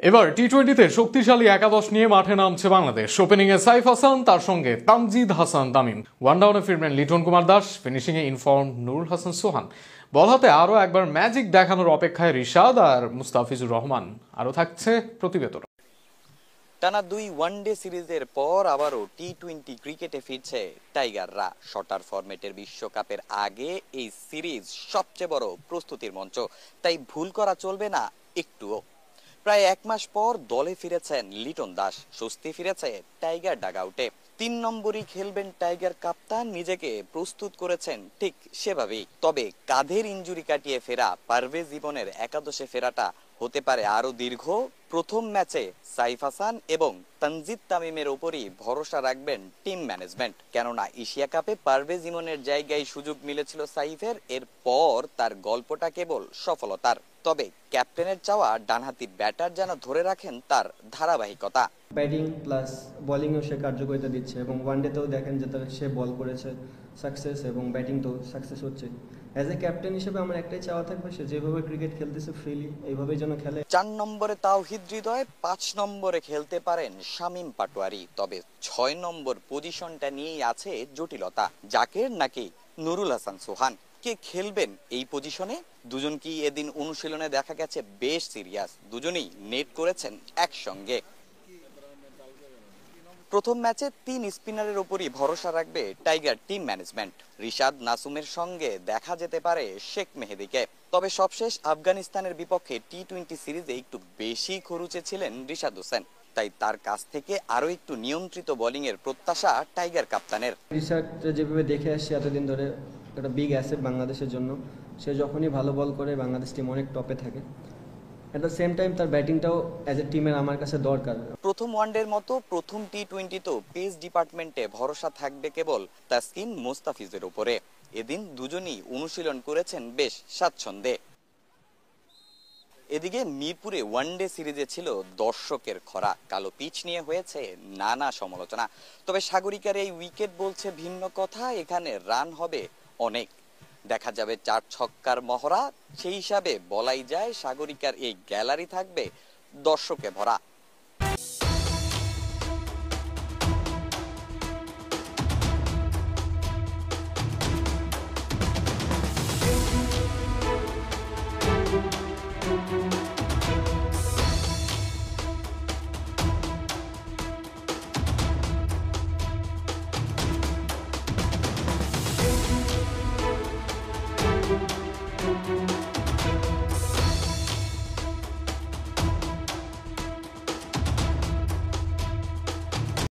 এবার টি-20তে শক্তিশালী একাদশ নিয়ে মাঠে নামছে বাংলাদেশ। ওপেনিংয়ে সাইফ হাসান, তার সঙ্গে তানজিদ হাসান তামিম। ওয়ানডাউনে ফিরবেন লিটন কুমার দাস, ফিনিশিংয়ে ইনফর্ম নুরুল হাসান সোহান। বল হাতে আরও একবার ম্যাজিক দেখানোর অপেক্ষায় রিশাদ আর মুস্তাফিজুর রহমান। আরও থাকছে প্রতিবেদন। টানা 2 ওয়ানডে সিরিজের পর আবারও টি-20 ক্রিকেটে ফিরছে টাইগাররা। শটার ফরম্যাটের বিশ্বকাপের আগে এই সিরিজ সবচেয়ে বড় প্রস্তুতির মঞ্চ, তাই ভুল করা চলবে না একটুও। প্রায় 1 মাস পর দলে ফিরেছেন লিটন দাস, স্বস্তি ফিরেছে টাইগার ডাগআউটে। 3 নম্বরই খেলবেন টাইগার কাপ্তান, নিজেকে প্রস্তুত করেছেন ঠিক সেভাবেই। তবে কাঁধের ইনজুরি কাটিয়ে ফেরা পারভেজ জীবনের একাদশে ফেরাটা হতে পারে আরো দীর্ঘ। প্রথম ম্যাচে সাইফ হাসান এবং তানজিদ তামিমের উপরই ভরসা রাখবেন টিম ম্যানেজমেন্ট, কেননা এশিয়া কাপে পারভেজ ইমনের জায়গায় সুযোগ মিলেছিল সাইফের। এরপর তার গল্পটা কেবল সফলতার। তবে ক্যাপ্টেনের চাওয়া ডানহাতি ব্যাটার যেন ধরে রাখেন তার ধারাবাহিকতা। ব্যাটিং প্লাস বোলিংও সে কার্যকারিতা দিচ্ছে এবং ওয়ানডেতেও দেখেন যে সে বল করেছে সাকসেস এবং ব্যাটিং তো সাকসেস হচ্ছে। অ্যাজ এ ক্যাপ্টেন হিসেবে আমার একটাই চাওয়া থাকবে, সে যেভাবে ক্রিকেট খেলতেছে ফ্রিলি এইভাবেই যেন খেলে। 4 নম্বরে তাওহিদ হৃদয়, 5 নম্বরে খেলতে পারেন শামীম পাটোয়ারি। তবে 6 নম্বর পজিশনটা নিয়েই আছে জটিলতা। জাকের নাকি নুরুল হাসান সোহান, কে খেলবেন এই পজিশনে? দুজনকেই এদিন অনুশীলনে দেখা গেছে বেশ সিরিয়াস, দুজনেই নেট করেছেন একসঙ্গে। প্রথম ম্যাচে 3 স্পিনারের উপরই ভরসা রাখবে টাইগার টিম ম্যানেজমেন্ট। রিশাদ নাসুমের সঙ্গে দেখা যেতে পারে শেখ মেহেদীকে। তবে সবশেষ আফগানিস্তানের বিপক্ষে টি-20 সিরিজে একটু বেশি খরুচে ছিলেন রিশাদ হোসেন, তাই তার কাছ থেকে আরো একটু নিয়ন্ত্রিত বোলিং এর প্রত্যাশা টাইগার কাপ্তানের। রিশাদ যেভাবে দেখে আসছে এতদিন ধরে, একটা বিগ অ্যাসেট বাংলাদেশের জন্য। সে যখনই ভালো বল করে বাংলাদেশ টিম অনেক টপে থাকে। এট দ্য সেম টাইম তার ব্যাটিংটাও অ্যাজ এ টিমের আমার কাছে দরকার। প্রথম ওয়ানডের মতো প্রথম টি-20তেও পেস ডিপার্টমেন্টে ভরসা থাকবে কেবল তাসকিন মুস্তাফিজের উপরে। এদিন দুজনই অনুশীলন করেছেন বেশ স্বাচ্ছন্দ্যে। এদিকে মিরপুরে ওয়ানডে সিরিজে ছিল দর্শকের খরা। কালো পিচ নিয়ে হয়েছে নানা সমালোচনা। তবে সাগরিকার এই উইকেট বলছে ভিন্ন কথা। এখানে রান হবে অনেক, দেখা যাবে 4 ছক্কার মহড়া। সেই হিসাবে বলাই যায় সাগরিকার এই গ্যালারি থাকবে দর্শকে ভরা।